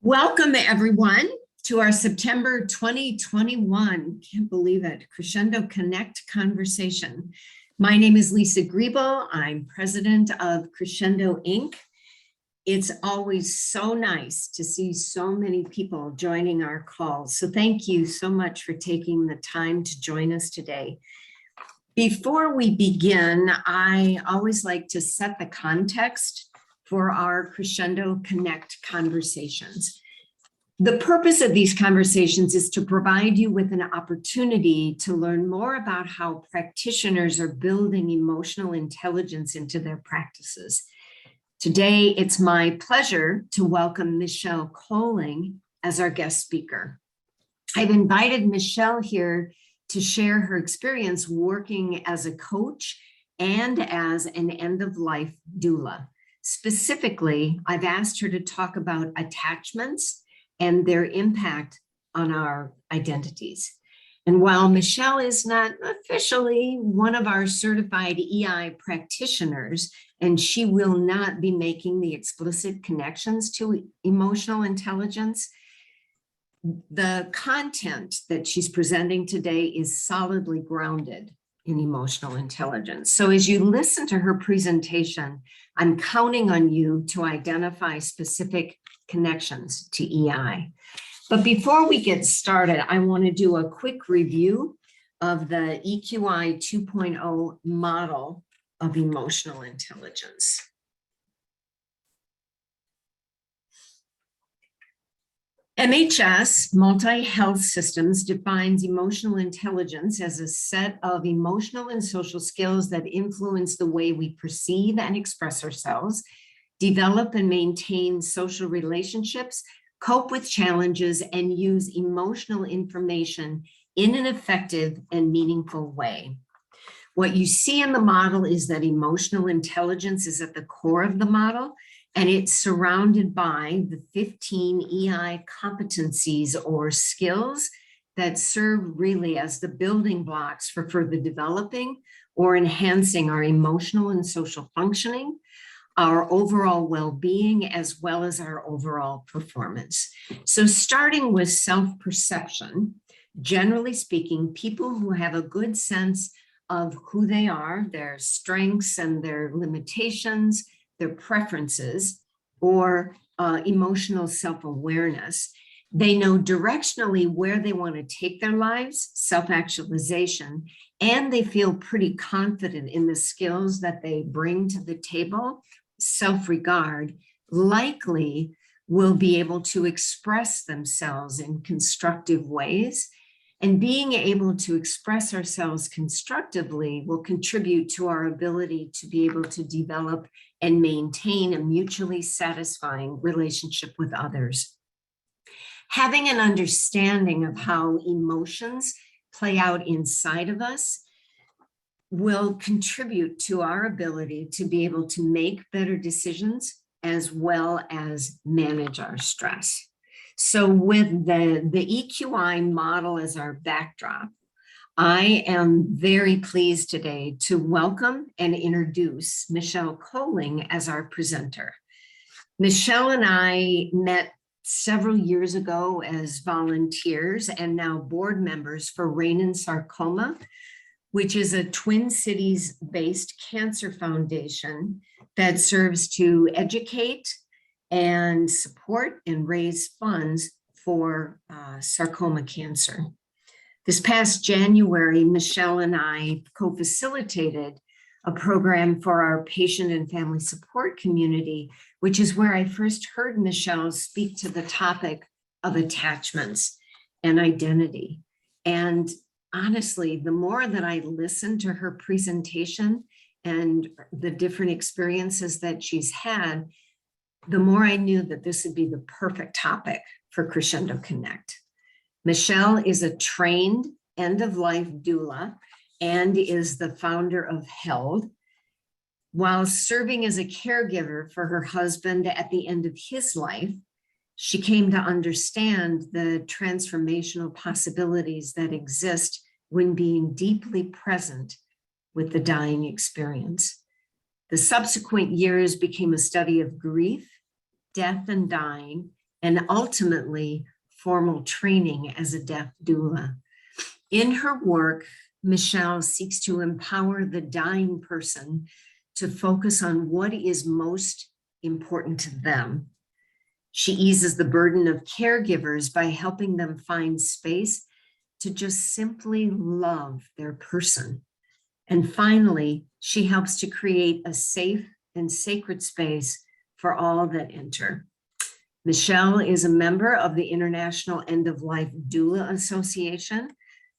Welcome, everyone, to our September 2021, can't believe it, Crescendo Connect Conversation. My name is Lisa Griebel. I'm president of Crescendo Inc. It's always so nice to see so many people joining our calls. So thank you so much for taking the time to join us today. Before we begin, I always like to set the context for our Crescendo Connect Conversations. The purpose of these conversations is to provide you with an opportunity to learn more about how practitioners are building emotional intelligence into their practices. Today, it's my pleasure to welcome Michelle Kolling as our guest speaker. I've invited Michelle here to share her experience working as a coach and as an end-of-life doula. Specifically, I've asked her to talk about attachments and their impact on our identities. And while Michelle is not officially one of our certified EI practitioners, and she will not be making the explicit connections to emotional intelligence, the content that she's presenting today is solidly grounded in emotional intelligence. So as you listen to her presentation, I'm counting on you to identify specific connections to EI. But before we get started, I want to do a quick review of the EQI 2.0 model of emotional intelligence. MHS, Multi-Health Systems, defines emotional intelligence as a set of emotional and social skills that influence the way we perceive and express ourselves, develop and maintain social relationships, cope with challenges, and use emotional information in an effective and meaningful way. What you see in the model is that emotional intelligence is at the core of the model, and it's surrounded by the 15 EI competencies or skills that serve really as the building blocks for further developing or enhancing our emotional and social functioning, our overall well-being, as well as our overall performance. So starting with self-perception, generally speaking, people who have a good sense of who they are, their strengths and their limitations, their preferences, or emotional self-awareness. They know directionally where they want to take their lives, self-actualization, and they feel pretty confident in the skills that they bring to the table, self-regard, likely will be able to express themselves in constructive ways. And being able to express ourselves constructively will contribute to our ability to be able to develop and maintain a mutually satisfying relationship with others. Having an understanding of how emotions play out inside of us will contribute to our ability to be able to make better decisions as well as manage our stress. So with the EQI model as our backdrop, I am very pleased today to welcome and introduce Michelle Kolling as our presenter. Michelle and I met several years ago as volunteers and now board members for Rein and Sarcoma, which is a Twin Cities-based cancer foundation that serves to educate and support and raise funds for sarcoma cancer. This past January, Michelle and I co-facilitated a program for our patient and family support community, which is where I first heard Michelle speak to the topic of attachments and identity. And honestly, the more that I listened to her presentation and the different experiences that she's had, the more I knew that this would be the perfect topic for Crescendo Connect. Michelle is a trained end-of-life doula and is the founder of HELD. While serving as a caregiver for her husband at the end of his life, she came to understand the transformational possibilities that exist when being deeply present with the dying experience. The subsequent years became a study of grief, death, and dying, and ultimately formal training as a death doula. In her work, Michelle seeks to empower the dying person to focus on what is most important to them. She eases the burden of caregivers by helping them find space to just simply love their person. And finally, she helps to create a safe and sacred space for all that enter. Michelle is a member of the International End of Life Doula Association,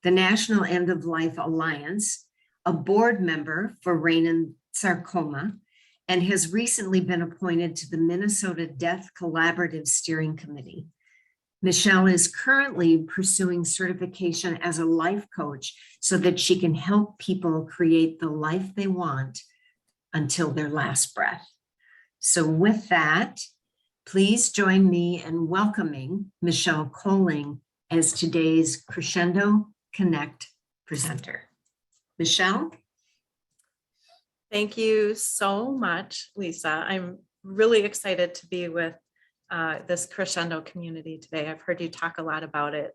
the National End of Life Alliance, a board member for Rein and Sarcoma, and has recently been appointed to the Minnesota Death Collaborative Steering Committee. Michelle is currently pursuing certification as a life coach so that she can help people create the life they want until their last breath. So with that, please join me in welcoming Michelle Kolling as today's Crescendo Connect presenter. Michelle? Thank you so much, Lisa. I'm really excited to be with this Crescendo community today. I've heard you talk a lot about it,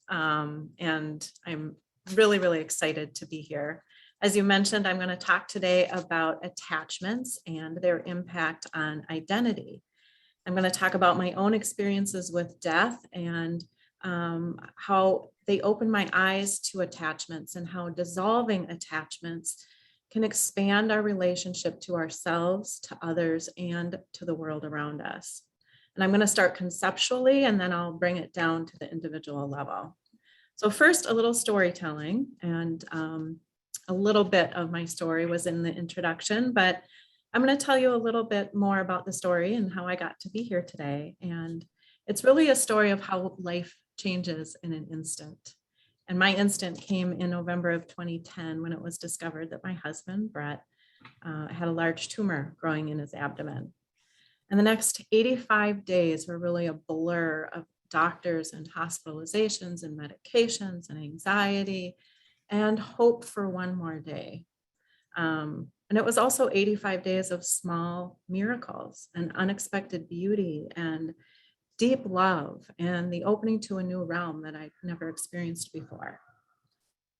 and I'm really, really excited to be here. As you mentioned, I'm going to talk today about attachments and their impact on identity. I'm going to talk about my own experiences with death and how they open my eyes to attachments and how dissolving attachments can expand our relationship to ourselves, to others, and to the world around us. And I'm going to start conceptually, and then I'll bring it down to the individual level. So first, a little storytelling, and a little bit of my story was in the introduction, but I'm going to tell you a little bit more about the story and how I got to be here today. And it's really a story of how life changes in an instant. And my instant came in November of 2010 when it was discovered that my husband, Brett, had a large tumor growing in his abdomen. And the next 85 days were really a blur of doctors and hospitalizations and medications and anxiety and hope for one more day. And it was also 85 days of small miracles and unexpected beauty and deep love and the opening to a new realm that I'd never experienced before.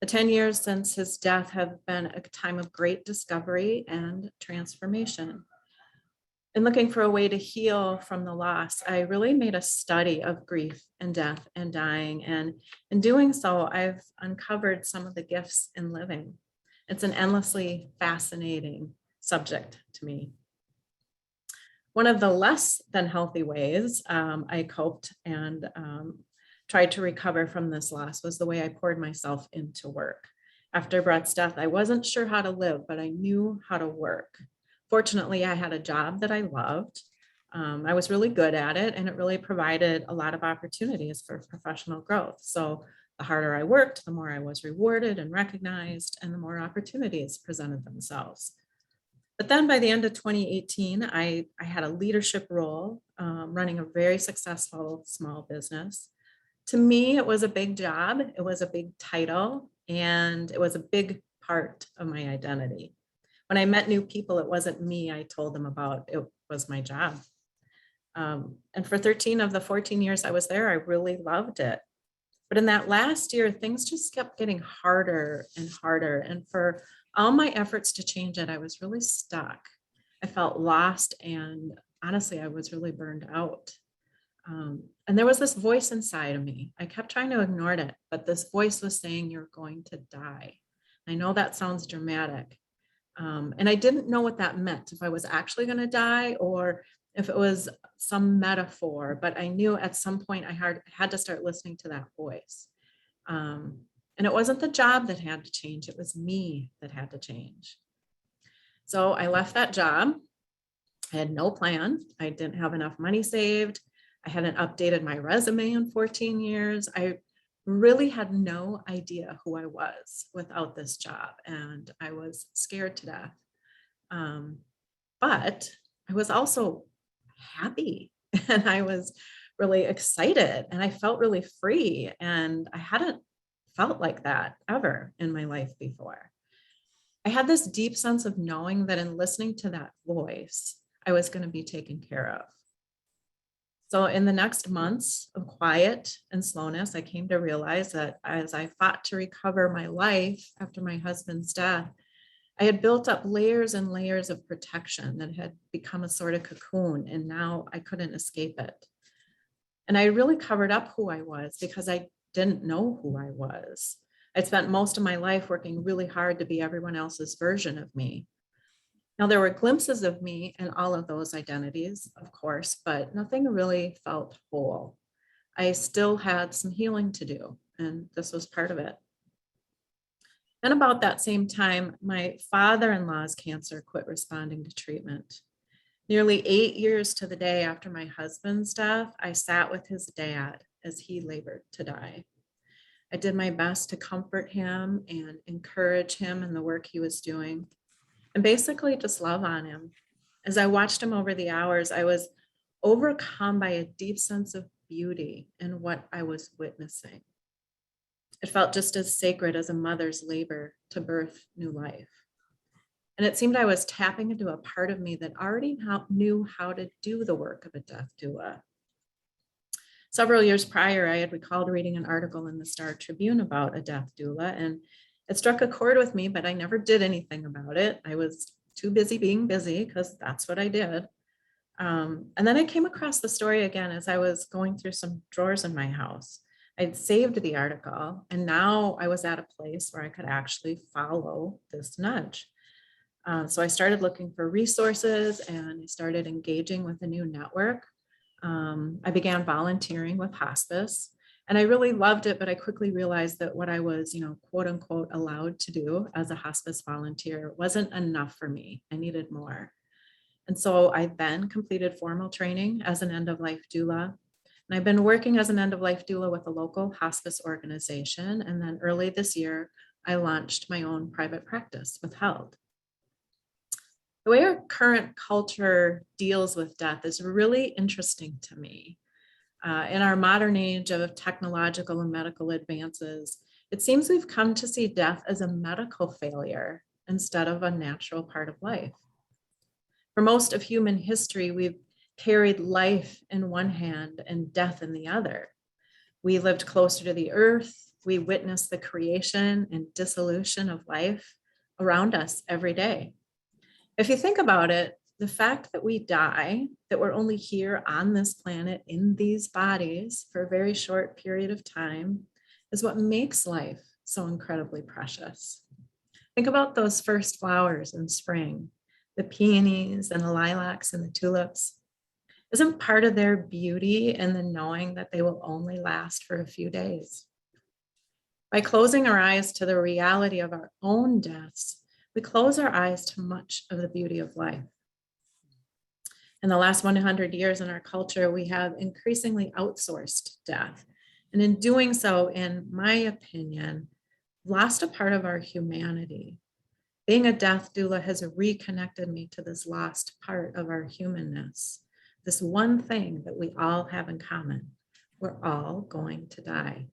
The 10 years since his death have been a time of great discovery and transformation. In looking for a way to heal from the loss, I really made a study of grief and death and dying. And in doing so, I've uncovered some of the gifts in living. It's an endlessly fascinating subject to me. One of the less than healthy ways I coped and tried to recover from this loss was the way I poured myself into work. After Brett's death, I wasn't sure how to live, but I knew how to work. Fortunately, I had a job that I loved. I was really good at it, and it really provided a lot of opportunities for professional growth. So the harder I worked, the more I was rewarded and recognized, and the more opportunities presented themselves. But then by the end of 2018, I had a leadership role running a very successful small business. To me, it was a big job, it was a big title, and it was a big part of my identity. When I met new people, it wasn't me I told them about, it was my job. And for 13 of the 14 years I was there, I really loved it. But in that last year, things just kept getting harder and harder. And for all my efforts to change it, I was really stuck. I felt lost, and honestly, I was really burned out. And there was this voice inside of me. I kept trying to ignore it, but this voice was saying, "You're going to die." I know that sounds dramatic. And I didn't know what that meant, if I was actually going to die or if it was some metaphor, but I knew at some point I had to start listening to that voice. And it wasn't the job that had to change, it was me that had to change. So I left that job. I had no plan. I didn't have enough money saved. I hadn't updated my resume in 14 years. I really had no idea who I was without this job, and I was scared to death. But I was also happy, and I was really excited, and I felt really free, and I hadn't felt like that ever in my life before. I had this deep sense of knowing that in listening to that voice, I was going to be taken care of. So in the next months of quiet and slowness, I came to realize that as I fought to recover my life after my husband's death, I had built up layers and layers of protection that had become a sort of cocoon, and now I couldn't escape it. And I really covered up who I was because I didn't know who I was. I'd spent most of my life working really hard to be everyone else's version of me. Now, there were glimpses of me in all of those identities, of course, but nothing really felt whole. I still had some healing to do, and this was part of it. And about that same time, my father-in-law's cancer quit responding to treatment. Nearly 8 years to the day after my husband's death, I sat with his dad as he labored to die. I did my best to comfort him and encourage him in the work he was doing, and basically just love on him. As I watched him over the hours, I was overcome by a deep sense of beauty in what I was witnessing. It felt just as sacred as a mother's labor to birth new life. And it seemed I was tapping into a part of me that already knew how to do the work of a death doula. Several years prior, I had recalled reading an article in the Star Tribune about a death doula, and it struck a chord with me, but I never did anything about it. I was too busy being busy because that's what I did. And then I came across the story again as I was going through some drawers in my house. I'd saved the article, and now I was at a place where I could actually follow this nudge. So I started looking for resources and I started engaging with a new network. I began volunteering with hospice, and I really loved it, but I quickly realized that what I was, quote unquote, allowed to do as a hospice volunteer wasn't enough for me. I needed more. And so I then completed formal training as an end-of-life doula. And I've been working as an end-of-life doula with a local hospice organization. And then early this year, I launched my own private practice with HELD. The way our current culture deals with death is really interesting to me. In our modern age of technological and medical advances, it seems we've come to see death as a medical failure instead of a natural part of life. For most of human history, we've carried life in one hand and death in the other. We lived closer to the earth. We witnessed the creation and dissolution of life around us every day. If you think about it, the fact that we die, that we're only here on this planet in these bodies for a very short period of time, is what makes life so incredibly precious. Think about those first flowers in spring, the peonies and the lilacs and the tulips. Isn't part of their beauty in the knowing that they will only last for a few days? By closing our eyes to the reality of our own deaths, we close our eyes to much of the beauty of life. In the last 100 years in our culture, we have increasingly outsourced death. And in doing so, in my opinion, lost a part of our humanity. Being a death doula has reconnected me to this lost part of our humanness. This one thing that we all have in common: we're all going to die.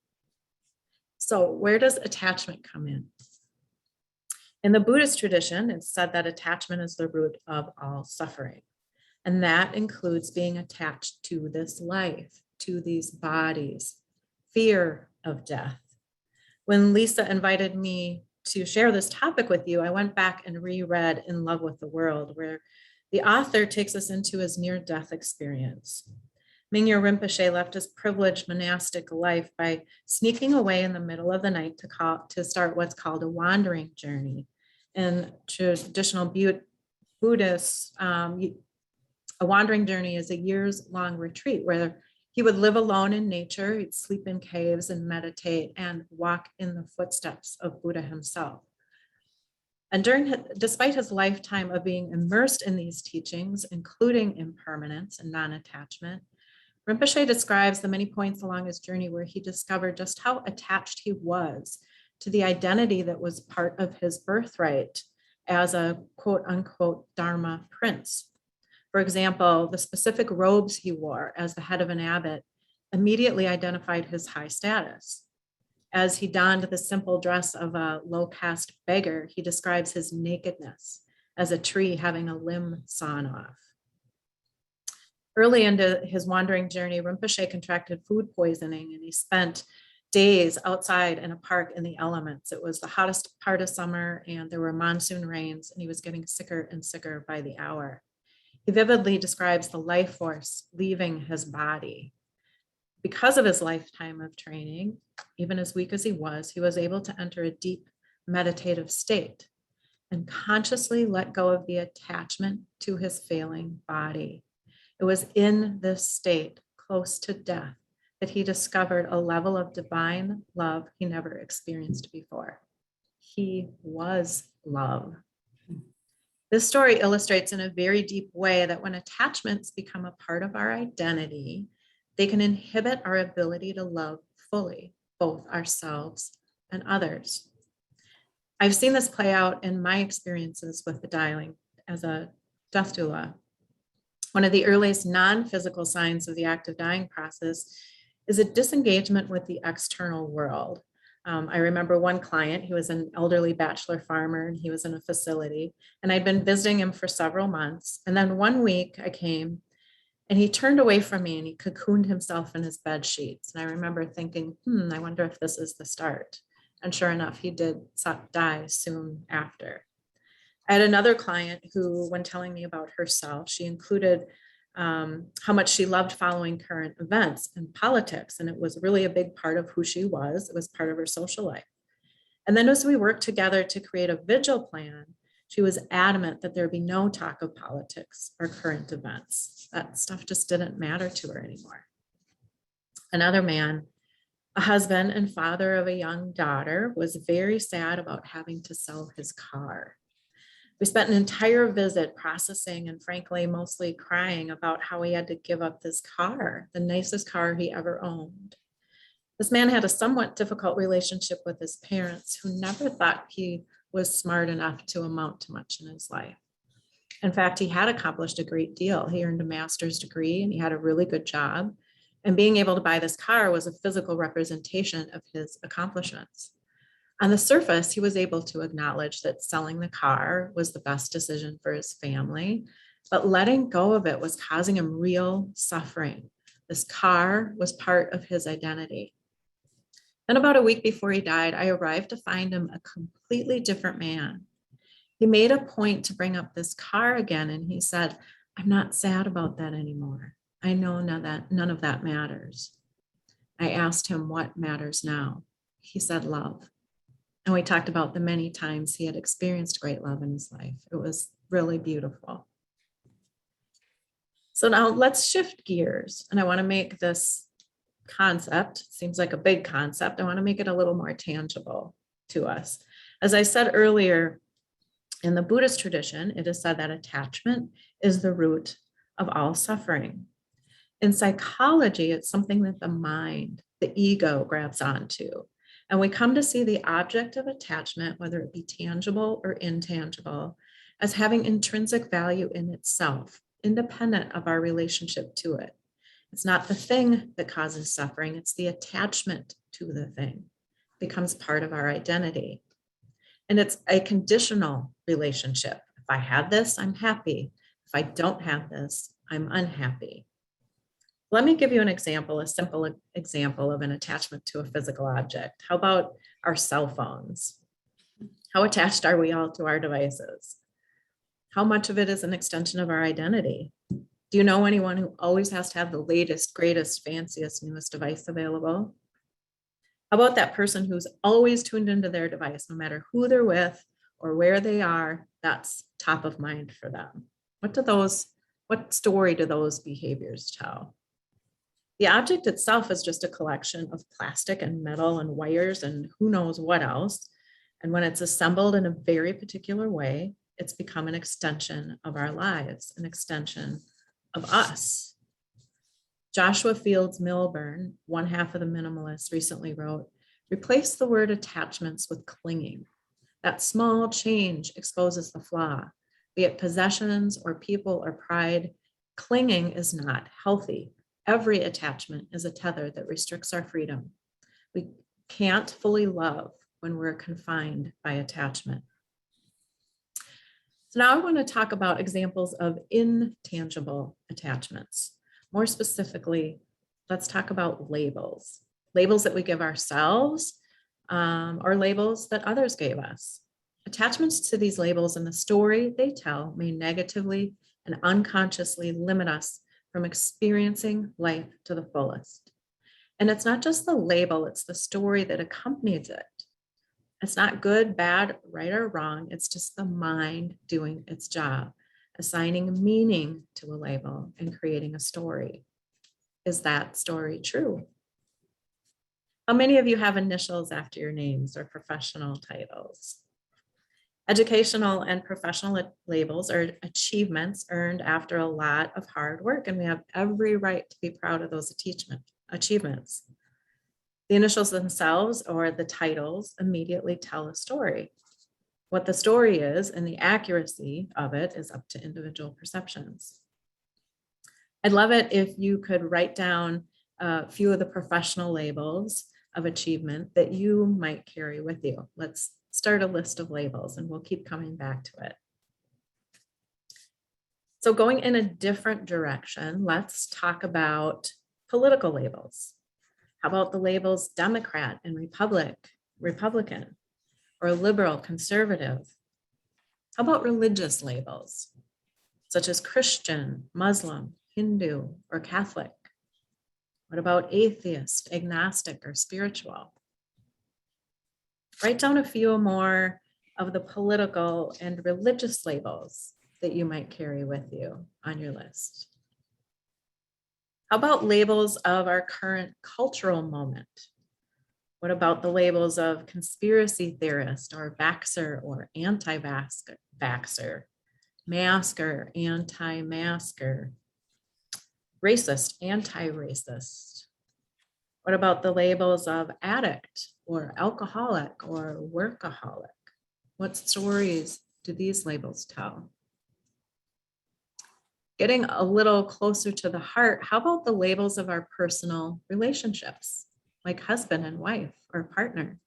So where does attachment come in? In the Buddhist tradition, it's said that attachment is the root of all suffering. And that includes being attached to this life, to these bodies, fear of death. When Lisa invited me to share this topic with you, I went back and reread In Love with the World, where the author takes us into his near-death experience. Mingyur Rinpoche left his privileged monastic life by sneaking away in the middle of the night to start what's called a wandering journey. In traditional Buddhists, a wandering journey is a years-long retreat where he would live alone in nature, he'd sleep in caves and meditate and walk in the footsteps of Buddha himself. And despite his lifetime of being immersed in these teachings, including impermanence and non-attachment, Rinpoche describes the many points along his journey where he discovered just how attached he was to the identity that was part of his birthright as a quote unquote Dharma prince. For example, the specific robes he wore as the head of an abbot immediately identified his high status. As he donned the simple dress of a low-caste beggar, he describes his nakedness as a tree having a limb sawn off. Early into his wandering journey, Rinpoche contracted food poisoning, and he spent days outside in a park in the elements. It was the hottest part of summer, and there were monsoon rains, and he was getting sicker and sicker by the hour. He vividly describes the life force leaving his body. Because of his lifetime of training, even as weak as he was able to enter a deep meditative state and consciously let go of the attachment to his failing body. It was in this state, close to death, that he discovered a level of divine love he never experienced before. He was love. This story illustrates in a very deep way that when attachments become a part of our identity, they can inhibit our ability to love fully, both ourselves and others. I've seen this play out in my experiences with the dialing as a death doula. One of the earliest non-physical signs of the active dying process is a disengagement with the external world. I remember one client, he was an elderly bachelor farmer, and he was in a facility, and I'd been visiting him for several months. And then one week I came and he turned away from me and he cocooned himself in his bed sheets. And I remember thinking, I wonder if this is the start. And sure enough, he did die soon after. I had another client who, when telling me about herself, she included how much she loved following current events and politics. And it was really a big part of who she was. It was part of her social life. And then as we worked together to create a vigil plan, she was adamant that there be no talk of politics or current events. That stuff just didn't matter to her anymore. Another man, a husband and father of a young daughter, was very sad about having to sell his car. We spent an entire visit processing and frankly, mostly crying about how he had to give up this car, the nicest car he ever owned. This man had a somewhat difficult relationship with his parents, who never thought he was smart enough to amount to much in his life. In fact, he had accomplished a great deal. He earned a master's degree and he had a really good job. And being able to buy this car was a physical representation of his accomplishments. On the surface, he was able to acknowledge that selling the car was the best decision for his family, but letting go of it was causing him real suffering. This car was part of his identity. Then about a week before he died, I arrived to find him a completely different man. He made a point to bring up this car again, and he said, "I'm not sad about that anymore. I know now that none of that matters." I asked him what matters now. He said love. And we talked about the many times he had experienced great love in his life. It was really beautiful. So now let's shift gears. And I want to make this concept, seems like a big concept, I want to make it a little more tangible to us. As I said earlier, in the Buddhist tradition, it is said that attachment is the root of all suffering. In psychology, it's something that the mind, the ego, grabs onto. And we come to see the object of attachment, whether it be tangible or intangible, as having intrinsic value in itself, independent of our relationship to it. It's not the thing that causes suffering, it's the attachment to the thing. It becomes part of our identity. And it's a conditional relationship. If I have this, I'm happy. If I don't have this, I'm unhappy. Let me give you an example, a simple example of an attachment to a physical object. How about our cell phones? How attached are we all to our devices? How much of it is an extension of our identity? Do you know anyone who always has to have the latest, greatest, fanciest, newest device available? How about that person who's always tuned into their device, no matter who they're with or where they are? That's top of mind for them. What story do those behaviors tell? The object itself is just a collection of plastic and metal and wires and who knows what else. And when it's assembled in a very particular way, it's become an extension of our lives, an extension of us. Joshua Fields Milburn, one half of the Minimalists, recently wrote, "Replace the word attachments with clinging. That small change exposes the flaw, be it possessions or people or pride. Clinging is not healthy. Every attachment is a tether that restricts our freedom. We can't fully love when we're confined by attachment." So now I want to talk about examples of intangible attachments. More specifically, let's talk about labels. Labels that we give ourselves or labels that others gave us. Attachments to these labels and the story they tell may negatively and unconsciously limit us from experiencing life to the fullest. And it's not just the label, it's the story that accompanies it. It's not good, bad, right, or wrong. It's just the mind doing its job, assigning meaning to a label and creating a story. Is that story true? How many of you have initials after your names or professional titles? Educational and professional labels are achievements earned after a lot of hard work, and we have every right to be proud of those achievements. The initials themselves or the titles immediately tell a story. What the story is and the accuracy of it is up to individual perceptions. I'd love it if you could write down a few of the professional labels of achievement that you might carry with you. Let's start a list of labels and we'll keep coming back to it. So going in a different direction, let's talk about political labels. How about the labels Democrat and Republican, or liberal, conservative? How about religious labels, such as Christian, Muslim, Hindu, or Catholic? What about atheist, agnostic, or spiritual? Write down a few more of the political and religious labels that you might carry with you on your list. How about labels of our current cultural moment? What about the labels of conspiracy theorist or vaxxer or anti-vaxxer, masker, anti-masker, racist, anti-racist? What about the labels of addict or alcoholic or workaholic? What stories do these labels tell? Getting a little closer to the heart, how about the labels of our personal relationships, like husband and wife or partner?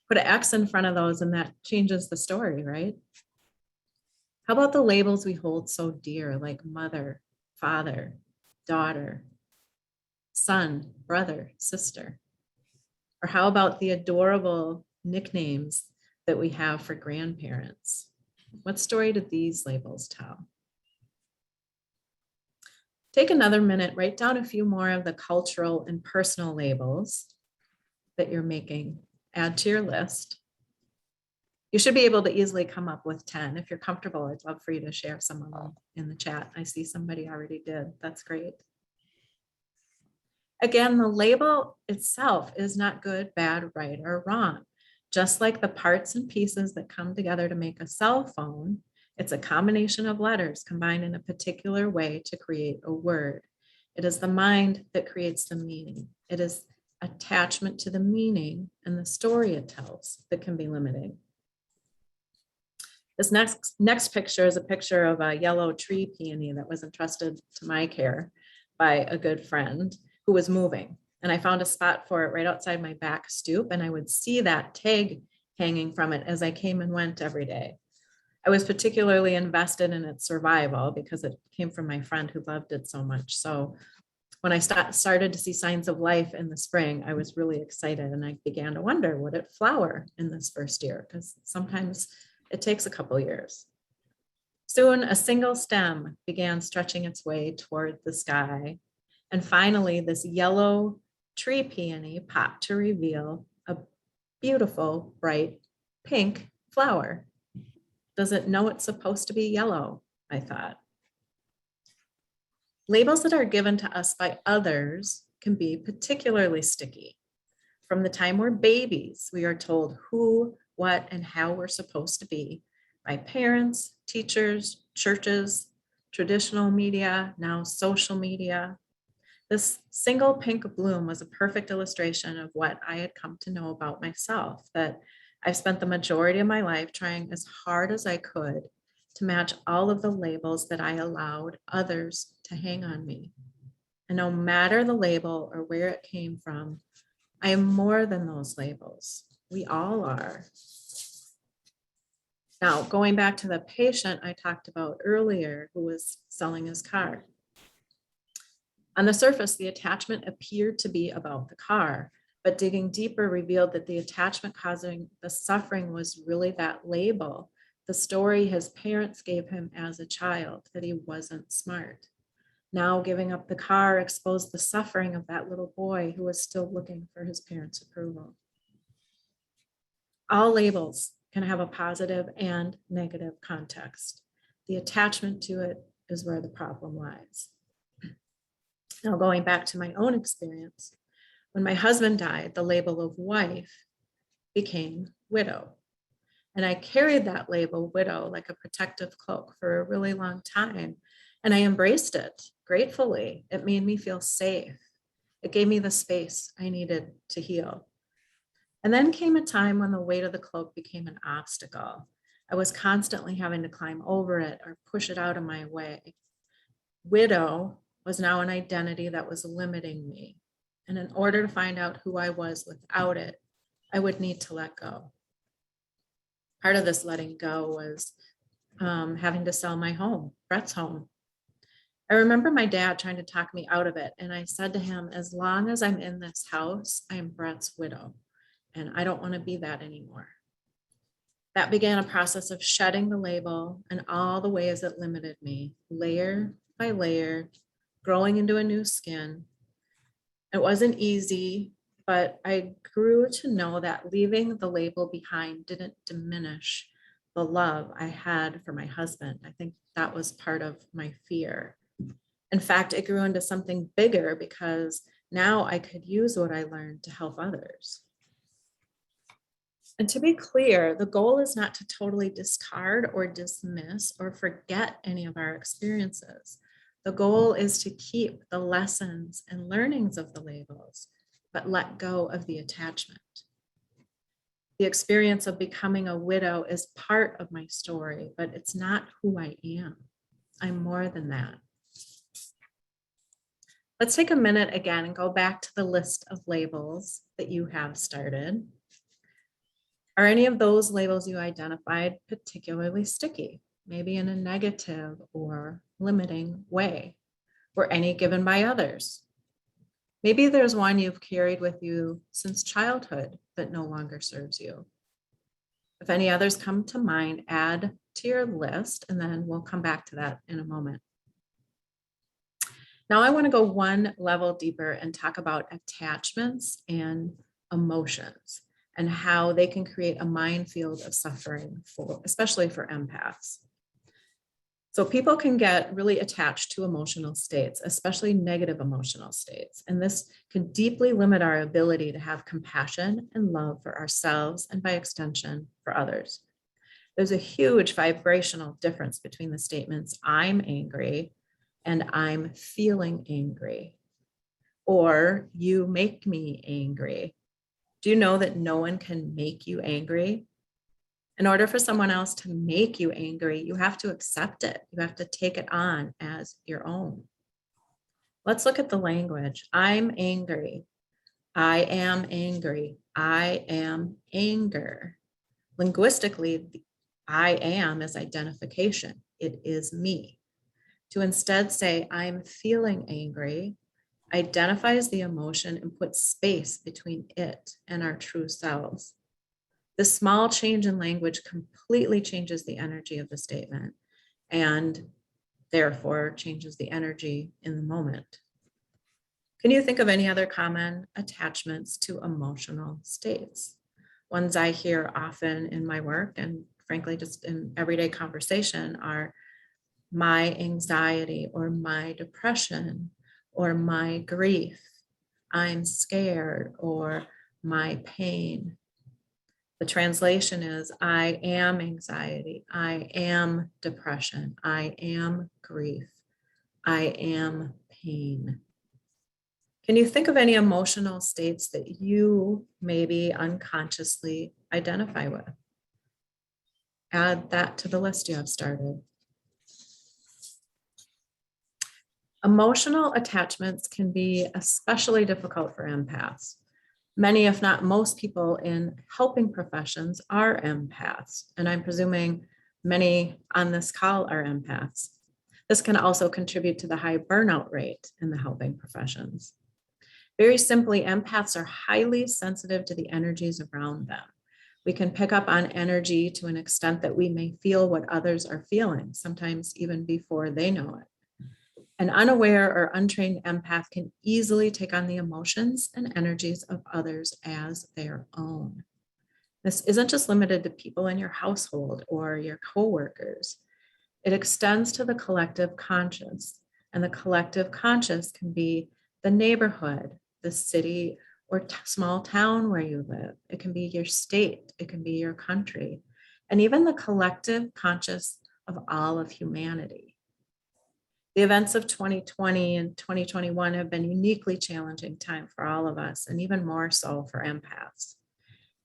Put an X in front of those and that changes the story, right? How about the labels we hold so dear, like mother, father, daughter, son, brother, sister? Or how about the adorable nicknames that we have for grandparents? What story do these labels tell? Take another minute, write down a few more of the cultural and personal labels that you're making. Add to your list. You should be able to easily come up with 10. If you're comfortable, I'd love for you to share some of them in the chat. I see somebody already did. That's great. Again, the label itself is not good, bad, right, or wrong. Just like the parts and pieces that come together to make a cell phone, it's a combination of letters combined in a particular way to create a word. It is the mind that creates the meaning. It is attachment to the meaning and the story it tells that can be limiting. This next picture is a picture of a yellow tree peony that was entrusted to my care by a good friend who was moving. And I found a spot for it right outside my back stoop, and I would see that tag hanging from it as I came and went every day. I was particularly invested in its survival because it came from my friend who loved it so much. So when I started to see signs of life in the spring, I was really excited, and I began to wonder, would it flower in this first year? Because sometimes it takes a couple years. Soon a single stem began stretching its way toward the sky. And finally, this yellow tree peony popped to reveal a beautiful, bright pink flower. Does it know it's supposed to be yellow? I thought. Labels that are given to us by others can be particularly sticky. From the time we're babies, we are told who, what, and how we're supposed to be by parents, teachers, churches, traditional media, now social media. This single pink bloom was a perfect illustration of what I had come to know about myself, that I've spent the majority of my life trying as hard as I could to match all of the labels that I allowed others to hang on me. And no matter the label or where it came from, I am more than those labels. We all are. Now, going back to the patient I talked about earlier who was selling his car. On the surface, the attachment appeared to be about the car, but digging deeper revealed that the attachment causing the suffering was really that label, the story his parents gave him as a child, that he wasn't smart. Now giving up the car exposed the suffering of that little boy who was still looking for his parents' approval. All labels can have a positive and negative context. The attachment to it is where the problem lies. Now, going back to my own experience, when my husband died, the label of wife became widow. And I carried that label, widow, like a protective cloak for a really long time. And I embraced it gratefully. It made me feel safe. It gave me the space I needed to heal. And then came a time when the weight of the cloak became an obstacle. I was constantly having to climb over it or push it out of my way. Widow was now an identity that was limiting me. And in order to find out who I was without it, I would need to let go. Part of this letting go was having to sell my home, Brett's home. I remember my dad trying to talk me out of it. And I said to him, as long as I'm in this house, I'm Brett's widow. And I don't want to be that anymore. That began a process of shedding the label and all the ways it limited me, layer by layer, growing into a new skin. It wasn't easy, but I grew to know that leaving the label behind didn't diminish the love I had for my husband. I think that was part of my fear. In fact, it grew into something bigger because now I could use what I learned to help others. And to be clear, the goal is not to totally discard or dismiss or forget any of our experiences. The goal is to keep the lessons and learnings of the labels, but let go of the attachment. The experience of becoming a widow is part of my story, but it's not who I am. I'm more than that. Let's take a minute again and go back to the list of labels that you have started. Are any of those labels you identified particularly sticky, maybe in a negative or limiting way? Were any given by others? Maybe there's one you've carried with you since childhood that no longer serves you. If any others come to mind, add to your list, and then we'll come back to that in a moment. Now I want to go one level deeper and talk about attachments and emotions and how they can create a minefield of suffering, especially for empaths. So people can get really attached to emotional states, especially negative emotional states. And this can deeply limit our ability to have compassion and love for ourselves and by extension for others. There's a huge vibrational difference between the statements, I'm angry and I'm feeling angry, or you make me angry. Do you know that no one can make you angry? In order for someone else to make you angry, you have to accept it. You have to take it on as your own. Let's look at the language. I'm angry. I am angry. I am anger. Linguistically, the I am is identification. It is me. To instead say, I'm feeling angry, identifies the emotion and puts space between it and our true selves. This small change in language completely changes the energy of the statement and therefore changes the energy in the moment. Can you think of any other common attachments to emotional states? Ones I hear often in my work and frankly, just in everyday conversation are my anxiety or my depression or my grief, I'm scared, or my pain. The translation is, I am anxiety, I am depression, I am grief, I am pain. Can you think of any emotional states that you maybe unconsciously identify with? Add that to the list you have started. Emotional attachments can be especially difficult for empaths. Many, if not most people in helping professions are empaths, and I'm presuming many on this call are empaths. This can also contribute to the high burnout rate in the helping professions. Very simply, empaths are highly sensitive to the energies around them. We can pick up on energy to an extent that we may feel what others are feeling, sometimes even before they know it. An unaware or untrained empath can easily take on the emotions and energies of others as their own. This isn't just limited to people in your household or your coworkers. It extends to the collective conscious, and the collective conscious can be the neighborhood, the city or small town where you live. It can be your state, it can be your country, and even the collective conscious of all of humanity. The events of 2020 and 2021 have been uniquely challenging time for all of us, and even more so for empaths.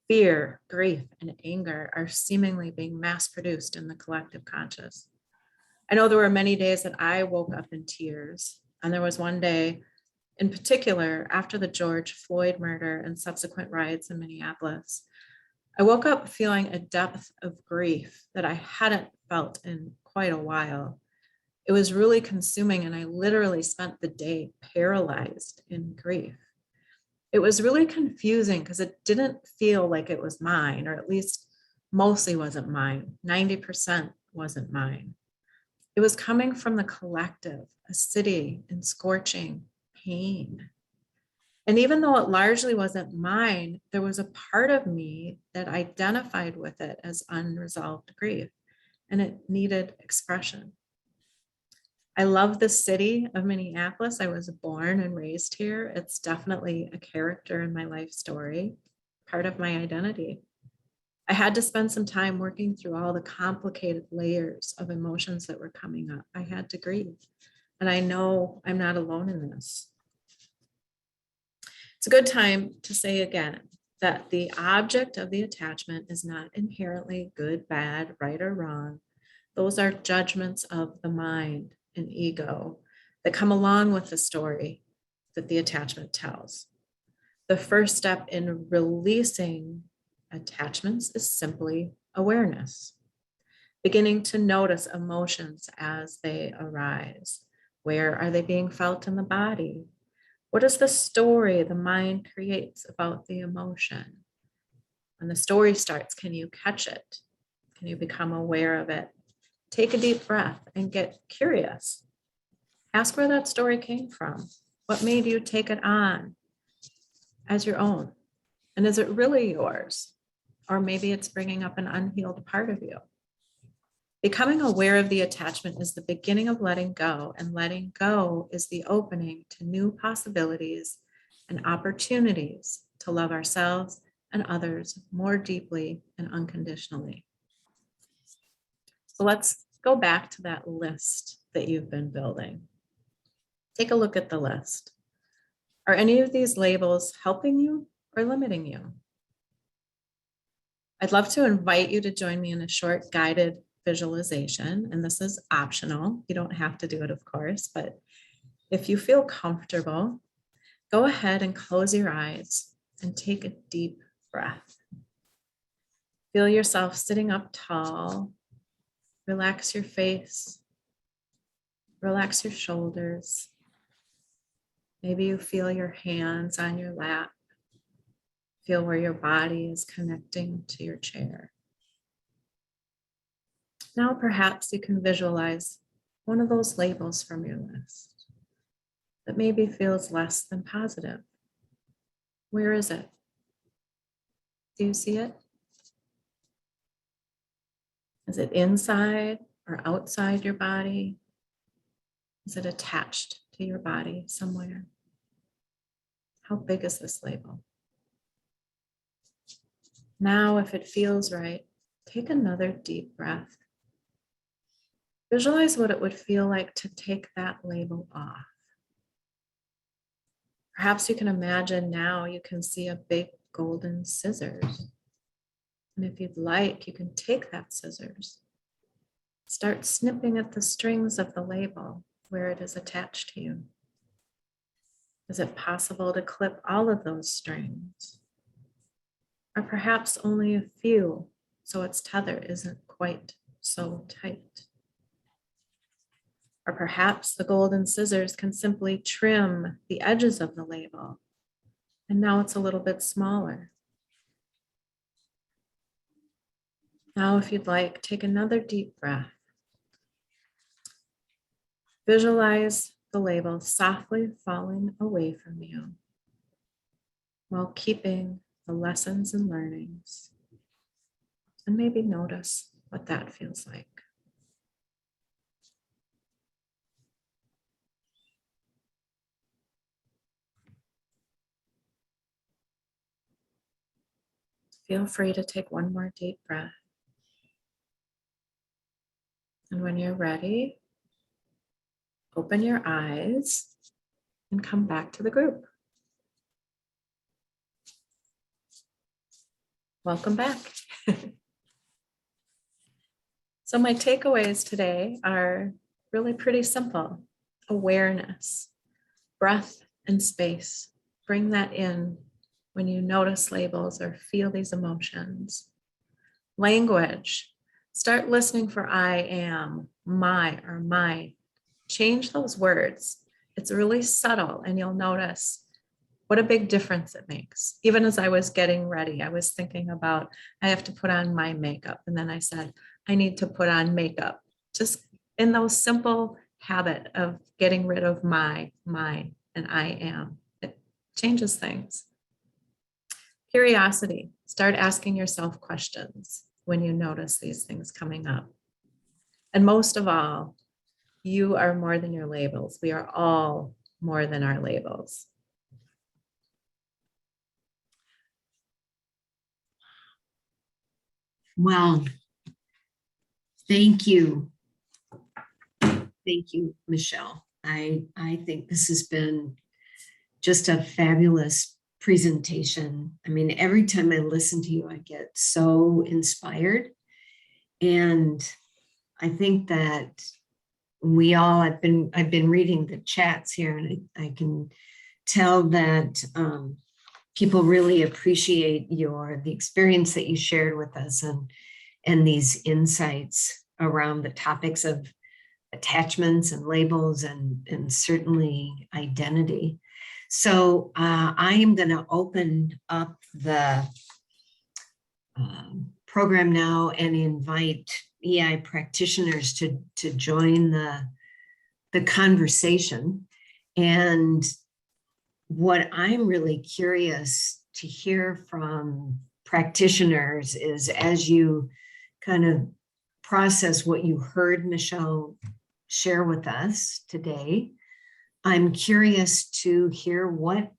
Fear, grief, and anger are seemingly being mass-produced in the collective conscious. I know there were many days that I woke up in tears, and there was one day in particular after the George Floyd murder and subsequent riots in Minneapolis. I woke up feeling a depth of grief that I hadn't felt in quite a while. It was really consuming, and I literally spent the day paralyzed in grief. It was really confusing because it didn't feel like it was mine, or at least mostly wasn't mine. 90% wasn't mine. It was coming from the collective, a city in scorching pain. And even though it largely wasn't mine, there was a part of me that identified with it as unresolved grief, and it needed expression. I love the city of Minneapolis. I was born and raised here. It's definitely a character in my life story, part of my identity. I had to spend some time working through all the complicated layers of emotions that were coming up. I had to grieve, and I know I'm not alone in this. It's a good time to say again that the object of the attachment is not inherently good, bad, right, or wrong. Those are judgments of the mind and ego that come along with the story that the attachment tells. The first step in releasing attachments is simply awareness, beginning to notice emotions as they arise. Where are they being felt in the body? What is the story the mind creates about the emotion? When the story starts, can you catch it? Can you become aware of it? Take a deep breath and get curious. Ask where that story came from. What made you take it on as your own? And is it really yours? Or maybe it's bringing up an unhealed part of you. Becoming aware of the attachment is the beginning of letting go, and letting go is the opening to new possibilities and opportunities to love ourselves and others more deeply and unconditionally. So let's go back to that list that you've been building. Take a look at the list. Are any of these labels helping you or limiting you? I'd love to invite you to join me in a short guided visualization, and this is optional. You don't have to do it, of course, but if you feel comfortable, go ahead and close your eyes and take a deep breath. Feel yourself sitting up tall. Relax your face. Relax your shoulders. Maybe you feel your hands on your lap. Feel where your body is connecting to your chair. Now perhaps you can visualize one of those labels from your list that maybe feels less than positive. Where is it? Do you see it? Is it inside or outside your body? Is it attached to your body somewhere? How big is this label? Now, if it feels right, take another deep breath. Visualize what it would feel like to take that label off. Perhaps you can imagine now you can see a big golden scissors. And if you'd like, you can take that scissors. Start snipping at the strings of the label where it is attached to you. Is it possible to clip all of those strings? Or perhaps only a few, so its tether isn't quite so tight. Or perhaps the golden scissors can simply trim the edges of the label. And now it's a little bit smaller. Now, if you'd like, take another deep breath. Visualize the label softly falling away from you while keeping the lessons and learnings. And maybe notice what that feels like. Feel free to take one more deep breath. And when you're ready, open your eyes and come back to the group. Welcome back. So my takeaways today are really pretty simple. Awareness, breath, and space. Bring that in when you notice labels or feel these emotions. Language. Start listening for I am, my, or mine. Change those words. It's really subtle, and you'll notice what a big difference it makes. Even as I was getting ready, I was thinking about, I have to put on my makeup. And then I said, I need to put on makeup. Just in those simple habit of getting rid of my, mine, and I am. It changes things. Curiosity. Start asking yourself questions when you notice these things coming up. And most of all, you are more than your labels. We are all more than our labels. Well, thank you. Thank you, Michelle. I think this has been just a fabulous presentation. I mean, every time I listen to you, I get so inspired. And I think that we all, I've been reading the chats here, and I can tell that people really appreciate the experience that you shared with us, and these insights around the topics of attachments and labels and certainly identity. So I am going to open up the program now and invite EI practitioners to join the conversation. And what I'm really curious to hear from practitioners is, as you kind of process what you heard Michelle share with us today, I'm curious to hear what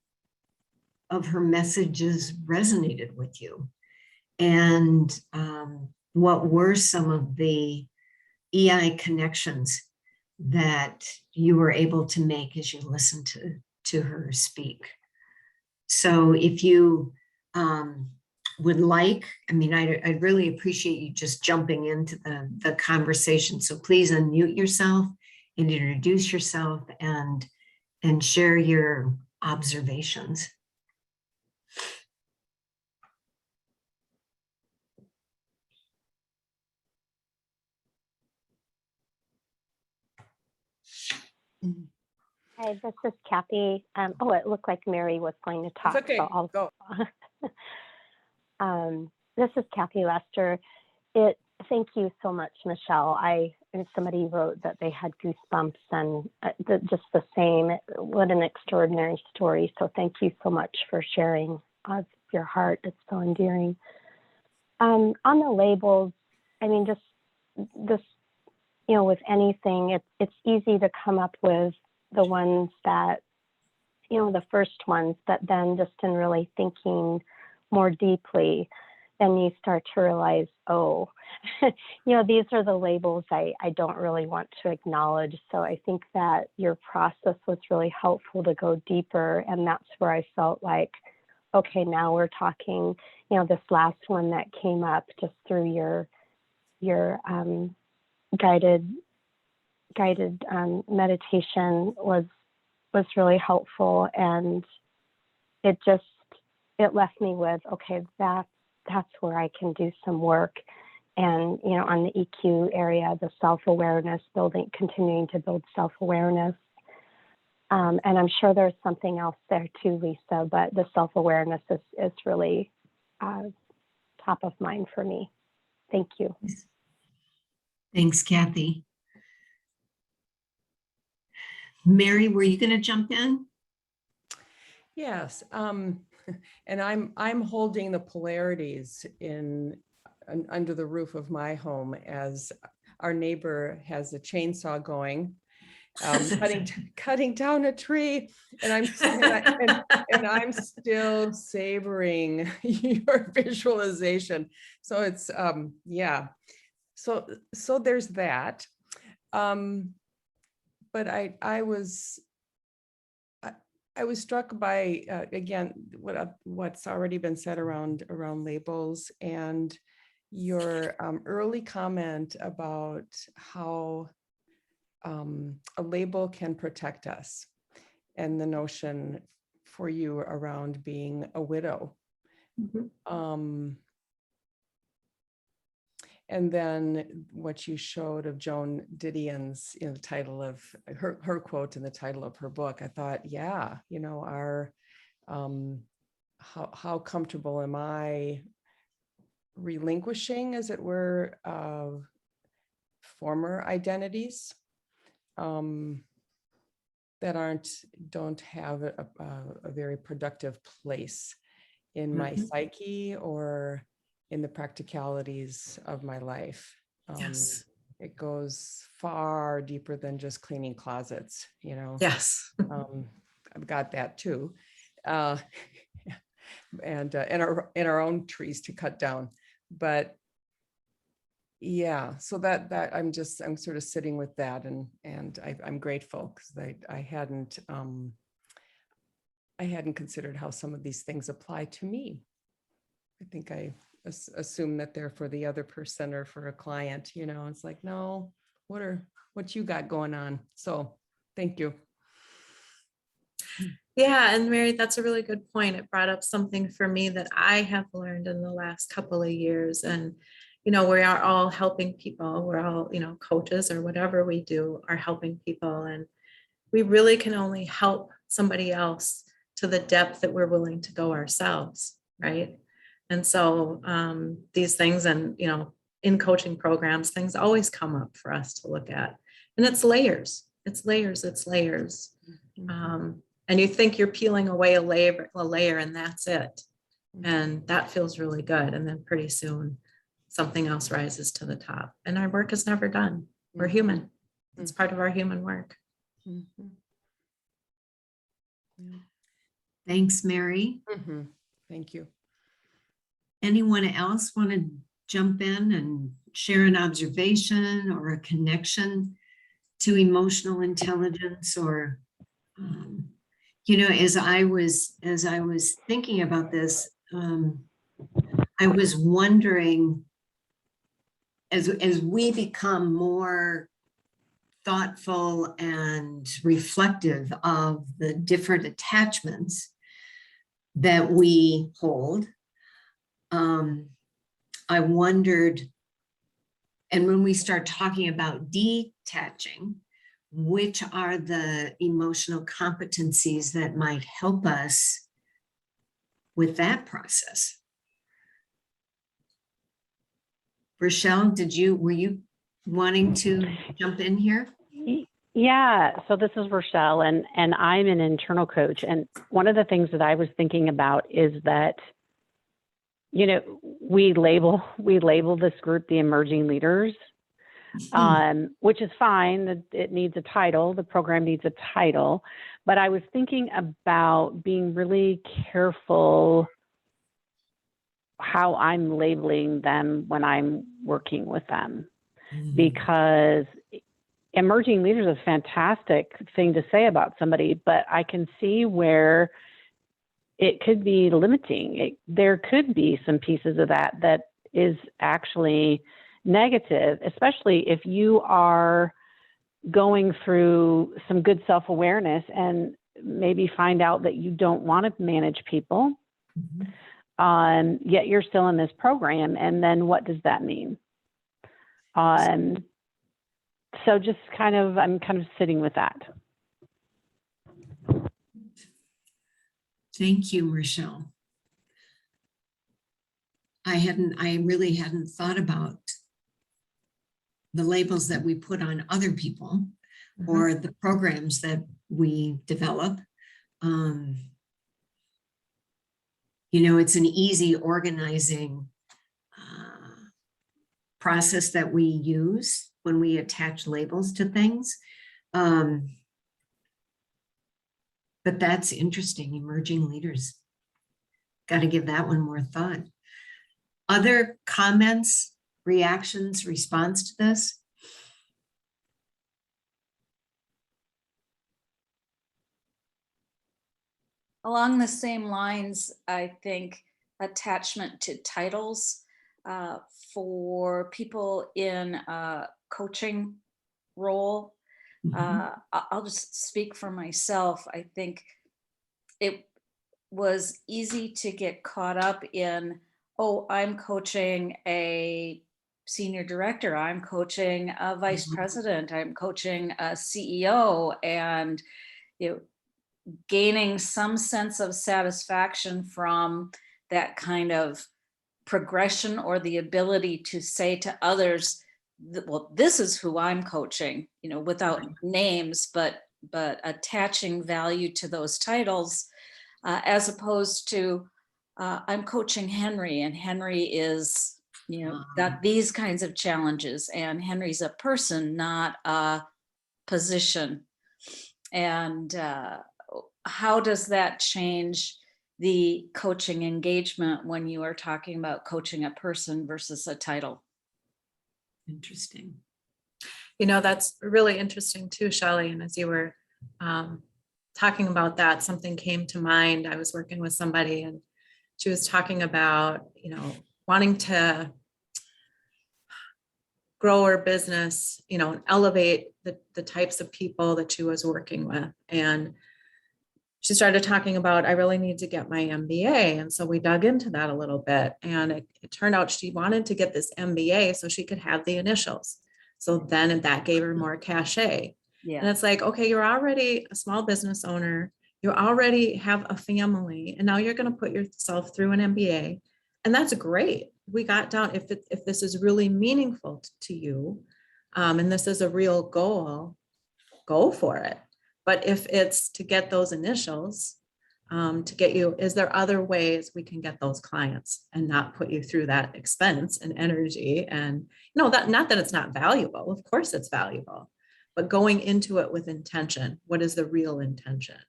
of her messages resonated with you, and what were some of the EI connections that you were able to make as you listened to her speak. So if you would like, I mean, I'd really appreciate you just jumping into the conversation. So please unmute yourself and introduce yourself and share your observations. Hi, this is Kathy. Oh, it looked like Mary was going to talk. It's okay. So I'll go. This is Kathy Lester. Thank you so much, Michelle. Somebody wrote that they had goosebumps, and just the same. What an extraordinary story. So thank you so much for sharing of your heart. It's so endearing. On the labels, I mean, just this, with anything, it's easy to come up with the ones that, the first ones, but then just in really thinking more deeply, then you start to realize, oh, these are the labels I don't really want to acknowledge. So I think that your process was really helpful to go deeper. And that's where I felt like, okay, now we're talking, this last one that came up just through your guided meditation was really helpful, and it left me with, okay, that's where I can do some work And, you know, on the EQ area, the self-awareness, continuing to build self-awareness. And I'm sure there's something else there too, Lisa, but the self-awareness is really top of mind for me. Thank you. Thanks, Kathy. Mary, were you going to jump in? Yes, and I'm holding the polarities under the roof of my home as our neighbor has a chainsaw going, cutting down a tree, and I'm still savoring your visualization. So it's yeah, so there's that. But I was struck by again what's already been said around labels, and your early comment about how a label can protect us, and the notion for you around being a widow. Mm-hmm. And then what you showed of Joan Didion's, the title of her quote in the title of her book, I thought, yeah, our how comfortable am I relinquishing, as it were, former identities that don't have a very productive place in my psyche or in the practicalities of my life. Yes. It goes far deeper than just cleaning closets, Yes. I've got that too. And our own trees to cut down. But yeah, so that I'm sort of sitting with that, and I'm grateful, because I hadn't considered how some of these things apply to me. I think I assume that they're for the other person or for a client, it's like, no, what you got going on? So thank you. Yeah, and Mary, that's a really good point. It brought up something for me that I have learned in the last couple of years. And, we are all helping people. We're all, coaches or whatever we do are helping people. And we really can only help somebody else to the depth that we're willing to go ourselves, right? And so these things, and, in coaching programs, things always come up for us to look at. And it's layers. Mm-hmm. And you think you're peeling away a layer, and that's it. And that feels really good. And then pretty soon something else rises to the top, and our work is never done. We're human. It's part of our human work. Mm-hmm. Yeah. Thanks, Mary. Mm-hmm. Thank you. Anyone else want to jump in and share an observation or a connection to emotional intelligence, or as I was thinking about this, I was wondering, as we become more thoughtful and reflective of the different attachments that we hold, I wondered, and when we start talking about detaching, which are the emotional competencies that might help us with that process? Rochelle, were you wanting to jump in here? Yeah, so this is Rochelle, and I'm an internal coach. And one of the things that I was thinking about is that, we label this group the emerging leaders, which is fine. That it needs a title. The program needs a title. But I was thinking about being really careful how I'm labeling them when I'm working with them, because emerging leaders is a fantastic thing to say about somebody, but I can see where it could be limiting. There could be some pieces of that is actually negative, especially if you are going through some good self-awareness and maybe find out that you don't want to manage people, yet you're still in this program. And then what does that mean? So just I'm kind of sitting with that. Thank you, Michelle. I really hadn't thought about the labels that we put on other people or the programs that we develop. You know, it's an easy organizing process that we use when we attach labels to things. But that's interesting, emerging leaders. Got to give that one more thought. Other comments, reactions, response to this? Along the same lines, I think attachment to titles for people in a coaching role. I'll just speak for myself. I think it was easy to get caught up in, oh, I'm coaching a senior director, I'm coaching a vice president, I'm coaching a CEO, and gaining some sense of satisfaction from that kind of progression or the ability to say to others, well, this is who I'm coaching, without names, but attaching value to those titles, as opposed to I'm coaching Henry, and Henry is, got these kinds of challenges, and Henry's a person, not a position. And how does that change the coaching engagement when you are talking about coaching a person versus a title? Interesting. That's really interesting too, Shelley. And as you were talking about that, something came to mind. I was working with somebody and she was talking about, wanting to grow her business, and elevate the types of people that she was working with. And she started talking about, I really need to get my MBA. And so we dug into that a little bit. And it turned out she wanted to get this MBA so she could have the initials. So then that gave her more cachet. Yeah. And it's like, okay, you're already a small business owner. You already have a family. And now you're going to put yourself through an MBA. And that's great. We got down, if this is really meaningful to you, and this is a real goal, go for it. But if it's to get those initials, to get you, is there other ways we can get those clients and not put you through that expense and energy? And that, not that it's not valuable, of course it's valuable, but going into it with intention, what is the real intention,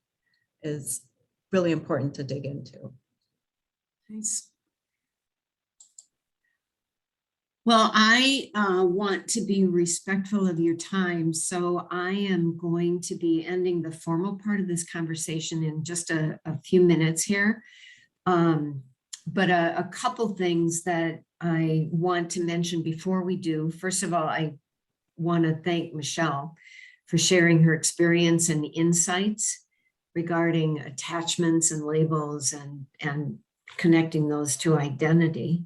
is really important to dig into. Nice. Well, I want to be respectful of your time, so I am going to be ending the formal part of this conversation in just a few minutes here. But a couple things that I want to mention before we do. First of all, I want to thank Michelle for sharing her experience and insights regarding attachments and labels and connecting those to identity.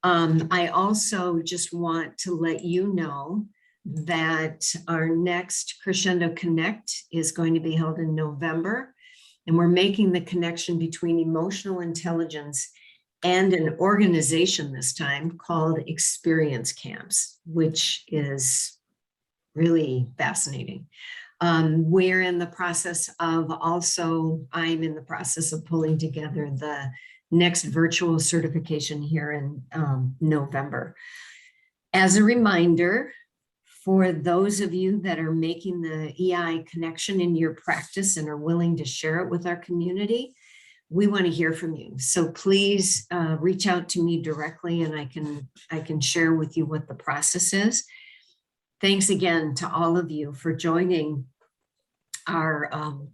I also just want to let you know that our next Crescendo Connect is going to be held in November, and we're making the connection between emotional intelligence and an organization this time called Experience Camps, which is really fascinating. We're in the process of I'm in the process of pulling together the next virtual certification here in November. As a reminder, for those of you that are making the EI connection in your practice and are willing to share it with our community, we want to hear from you. So please reach out to me directly and I can share with you what the process is. Thanks again to all of you for joining our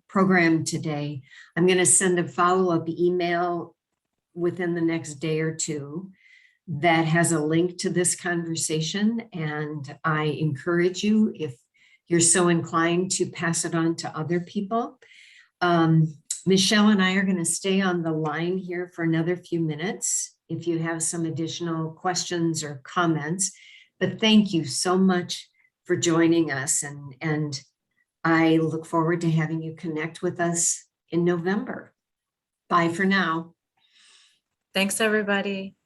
program today. I'm going to send a follow-up email within the next day or two that has a link to this conversation. And I encourage you, if you're so inclined, to pass it on to other people. Michelle and I are going to stay on the line here for another few minutes. If you have some additional questions or comments, But thank you so much for joining us. And I look forward to having you connect with us in November. Bye for now. Thanks, everybody.